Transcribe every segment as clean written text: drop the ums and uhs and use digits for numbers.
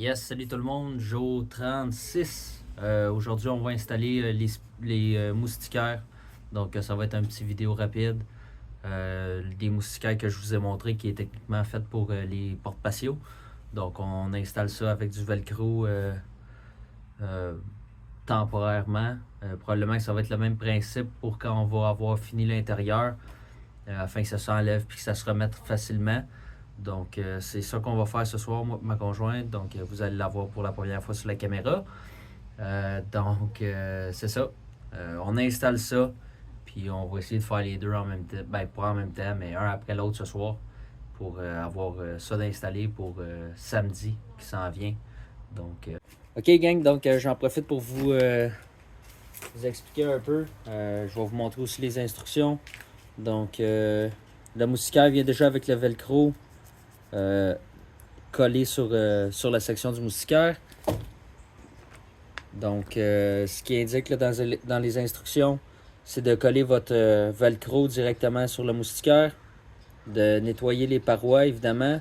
Yes, salut tout le monde, Joe 36. Aujourd'hui, on va installer les moustiquaires. Donc, ça va être un petit vidéo rapide. Des moustiquaires que je vous ai montré qui est techniquement fait pour les porte-patios. Donc, on installe ça avec du velcro temporairement. Probablement que ça va être le même principe pour quand on va avoir fini l'intérieur, afin que ça s'enlève et que ça se remette facilement. Donc, c'est ça qu'on va faire ce soir, moi et ma conjointe. Donc, vous allez la voir pour la première fois sur la caméra. C'est ça. On installe ça, puis on va essayer de faire les deux en même temps. Ben, pas en même temps, mais un après l'autre ce soir pour avoir ça d'installer pour samedi qui s'en vient. Donc, OK, gang. Donc, j'en profite pour vous expliquer un peu. Je vais vous montrer aussi les instructions. Donc, le moustiquaire vient déjà avec le velcro. Collé sur la section du moustiquaire. Donc, ce qui indique là, dans les instructions, c'est de coller votre velcro directement sur le moustiquaire, de nettoyer les parois, évidemment.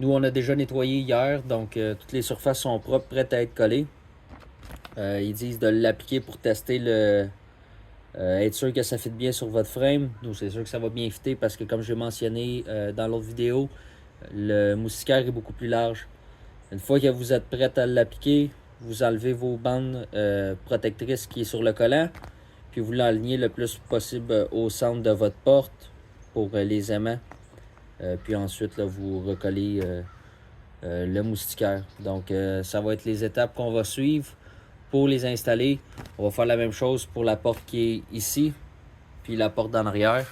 Nous, on a déjà nettoyé hier, donc toutes les surfaces sont propres, prêtes à être collées. Ils disent de l'appliquer pour tester être sûr que ça fit bien sur votre frame. Nous, c'est sûr que ça va bien fitter parce que, comme j'ai mentionné dans l'autre vidéo, le moustiquaire est beaucoup plus large. Une fois que vous êtes prêt à l'appliquer, vous enlevez vos bandes protectrices qui est sur le collant, puis vous l'alignez le plus possible au centre de votre porte pour les aimants. Puis ensuite, là, vous recollez le moustiquaire. Donc, ça va être les étapes qu'on va suivre pour les installer. On va faire la même chose pour la porte qui est ici, puis la porte d'en arrière.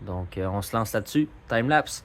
Donc, on se lance là-dessus. Time-lapse.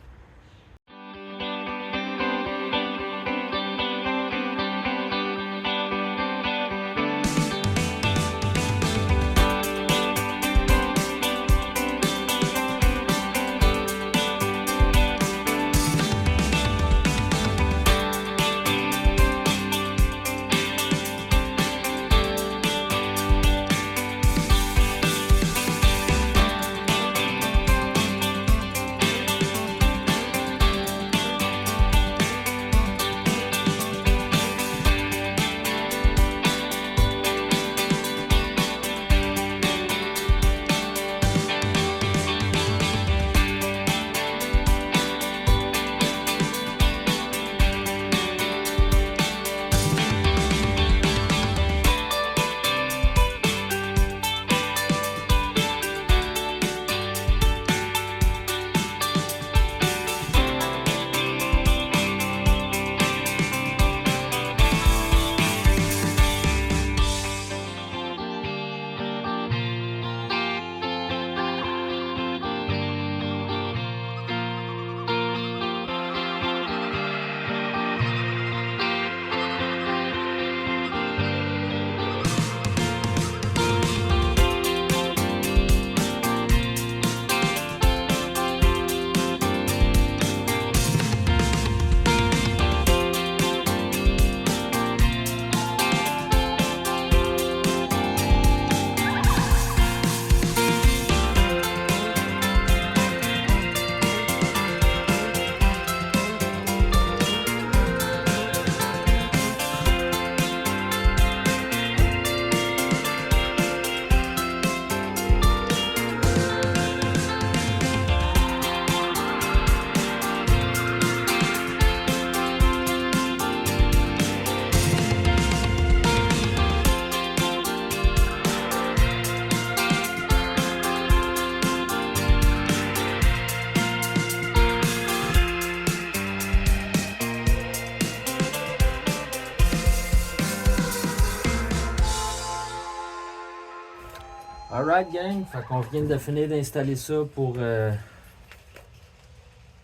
Alright gang, fait qu'on vient de finir d'installer ça pour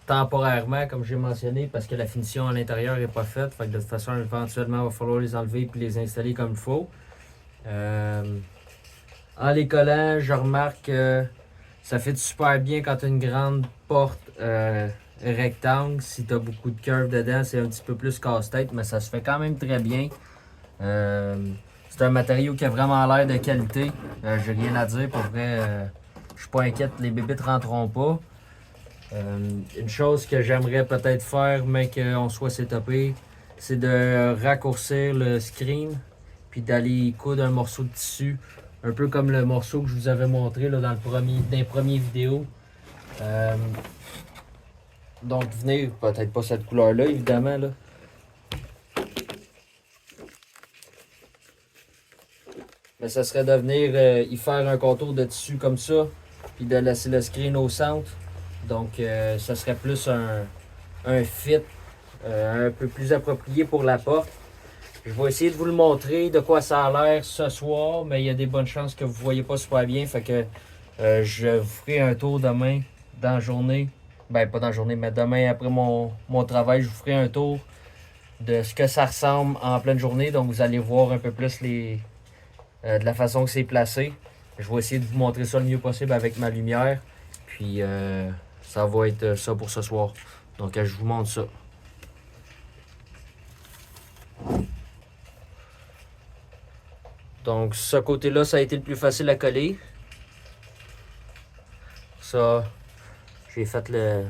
temporairement, comme j'ai mentionné, parce que la finition à l'intérieur n'est pas faite. Fait que de toute façon, éventuellement, il va falloir les enlever et les installer comme il faut. En les collant, je remarque que ça fait super bien quand tu as une grande porte rectangle. Si tu as beaucoup de curves dedans, c'est un petit peu plus casse-tête, mais ça se fait quand même très bien. C'est un matériau qui a vraiment l'air de qualité. J'ai rien à dire. Pour vrai, je suis pas inquiète, les bébites ne rentreront pas. Une chose que j'aimerais peut-être faire, mais qu'on soit setupé, c'est de raccourcir le screen puis d'aller coudre un morceau de tissu, un peu comme le morceau que je vous avais montré là, dans les premières vidéos. Donc venir, peut-être pas cette couleur-là évidemment là. Mais ça serait de venir y faire un contour de tissu comme ça, puis de laisser le screen au centre. Donc ça serait plus un fit un peu plus approprié pour la porte. Je vais essayer de vous le montrer de quoi ça a l'air ce soir, mais il y a des bonnes chances que vous ne voyez pas super bien. Fait que je vous ferai un tour demain dans la journée. Ben pas dans la journée, mais demain après mon travail, je vous ferai un tour de ce que ça ressemble en pleine journée. Donc vous allez voir un peu plus de la façon que c'est placé. Je vais essayer de vous montrer ça le mieux possible avec ma lumière. Puis ça va être ça pour ce soir. Donc je vous montre ça. Donc ce côté-là, ça a été le plus facile à coller. Ça, j'ai fait le...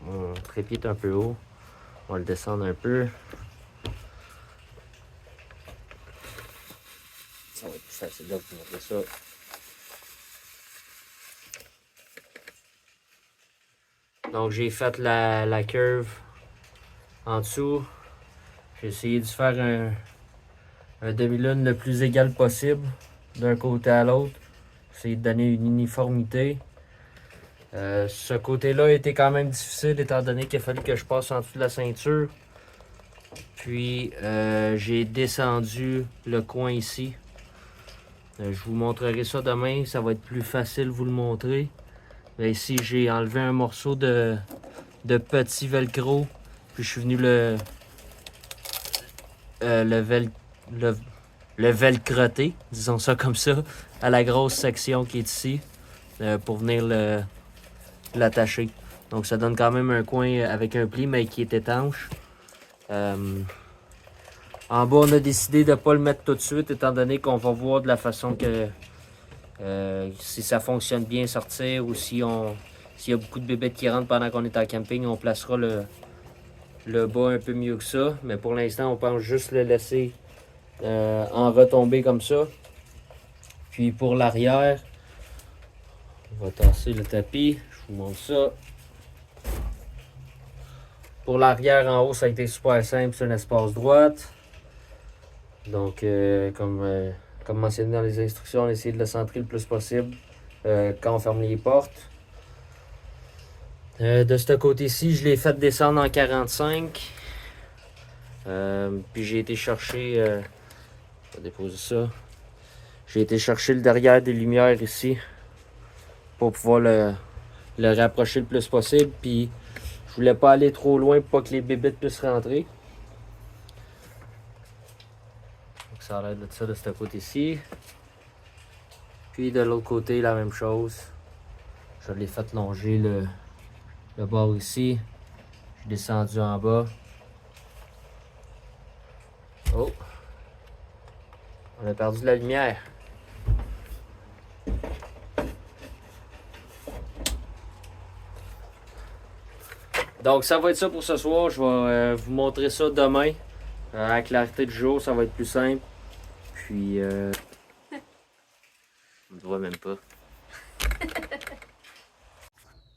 Mon trépied est un peu haut. On va le descendre un peu. Ça va être plus facile de vous montrer ça. Donc j'ai fait la curve en dessous. J'ai essayé de faire un demi-lune le plus égal possible d'un côté à l'autre. Essayer de donner une uniformité. Ce côté-là a été quand même difficile étant donné qu'il a fallu que je passe en dessous de la ceinture. Puis j'ai descendu le coin ici. Je vous montrerai ça demain, ça va être plus facile de vous le montrer. Mais ici j'ai enlevé un morceau de petit velcro. Puis je suis venu le velcroter, disons ça comme ça, à la grosse section qui est ici. Pour venir l'attacher. Donc ça donne quand même un coin avec un pli mais qui est étanche. En bas on a décidé de ne pas le mettre tout de suite étant donné qu'on va voir de la façon que si ça fonctionne bien sortir ou s'il y a beaucoup de bébêtes qui rentrent pendant qu'on est en camping, on placera le bas un peu mieux que ça. Mais pour l'instant on pense juste le laisser en retomber comme ça. Puis pour l'arrière, on va tasser le tapis, je vous montre ça. Pour l'arrière en haut, ça a été super simple, c'est un espace droite. Donc, comme mentionné dans les instructions, on a essayé de le centrer le plus possible quand on ferme les portes. De ce côté-ci, je l'ai fait descendre en 45. Puis j'ai été chercher, je vais déposer ça. J'ai été chercher le derrière des lumières ici pour pouvoir le rapprocher le plus possible. Puis je voulais pas aller trop loin pour pas que les bébites puissent rentrer. Donc ça a l'air de ça de ce côté-ci. Puis de l'autre côté, la même chose. Je l'ai fait longer le bord ici. Je suis descendu en bas. Oh! On a perdu la lumière. Donc ça va être ça pour ce soir. Je vais vous montrer ça demain. À la clarté du jour, ça va être plus simple. Puis on ne voit même pas.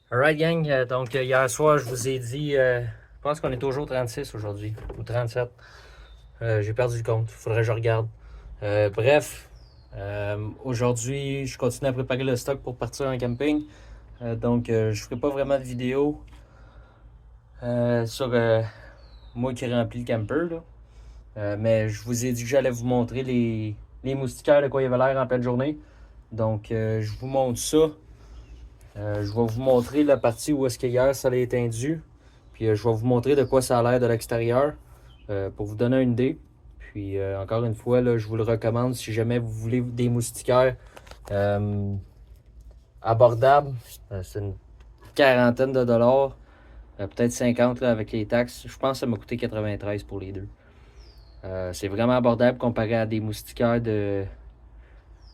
Alright gang, donc hier soir je vous ai dit, je pense qu'on est au jour 36 aujourd'hui, ou 37. J'ai perdu le compte, faudrait que je regarde. Bref, aujourd'hui je continue à préparer le stock pour partir en camping. Donc je ferai pas vraiment de vidéo sur moi qui remplis le camper. Là. Mais je vous ai dit que j'allais vous montrer les moustiquaires de quoi il avait l'air en pleine journée. Donc je vous montre ça. Je vais vous montrer la partie où est-ce que hier ça a étendu. Puis je vais vous montrer de quoi ça a l'air de l'extérieur pour vous donner une idée. Puis encore une fois, là, je vous le recommande si jamais vous voulez des moustiquaires abordables. C'est une quarantaine de dollars, peut-être 50 là, avec les taxes. Je pense que ça m'a coûté 93 pour les deux. C'est vraiment abordable comparé à des moustiquaires de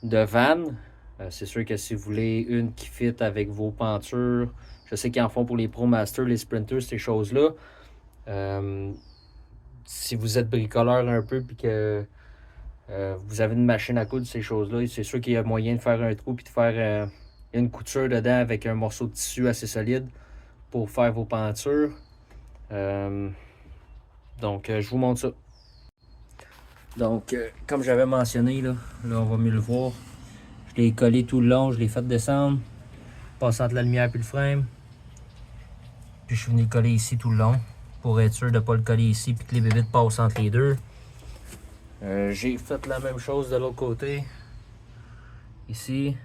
van. C'est sûr que si vous voulez une qui fit avec vos pentures, je sais qu'ils en font pour les Pro Masters, les Sprinters, ces choses-là. si vous êtes bricoleur un peu puis que vous avez une machine à coudre, ces choses-là, c'est sûr qu'il y a moyen de faire un trou puis de faire une couture dedans avec un morceau de tissu assez solide pour faire vos pentures. Donc, je vous montre ça. Donc, comme j'avais mentionné, là on va mieux le voir. Je l'ai collé tout le long, je l'ai fait descendre, passant entre la lumière puis le frame. Puis je suis venu le coller ici tout le long pour être sûr de ne pas le coller ici puis que les bébites passent entre les deux. J'ai fait la même chose de l'autre côté. Ici.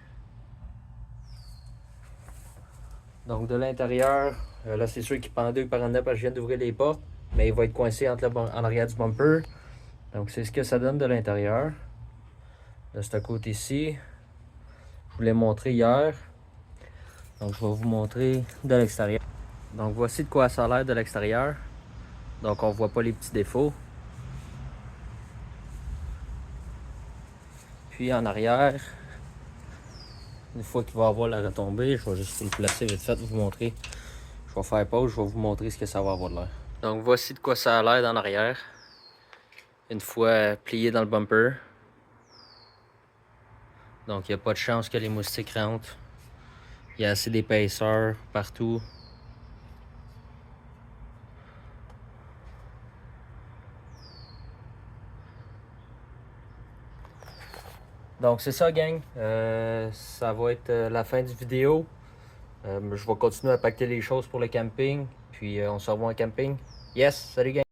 Donc de l'intérieur, là c'est sûr qu'il pendait par en dedans parce que je viens d'ouvrir les portes. Mais il va être coincé entre en arrière du bumper. Donc c'est ce que ça donne de l'intérieur. De ce côté-ci. Je vous l'ai montré hier. Donc je vais vous montrer de l'extérieur. Donc voici de quoi ça a l'air de l'extérieur. Donc on voit pas les petits défauts. Puis en arrière, une fois qu'il va avoir la retombée, je vais juste vous le placer vite fait, vous montrer. Je vais faire pause, je vais vous montrer ce que ça va avoir de l'air. Donc voici de quoi ça a l'air en arrière. Une fois plié dans le bumper. Donc il n'y a pas de chance que les moustiques rentrent. Il y a assez d'épaisseur partout. Donc c'est ça gang, ça va être la fin du vidéo. Je vais continuer à pacter les choses pour le camping. Puis on se revoit en camping. Yes, salut gang!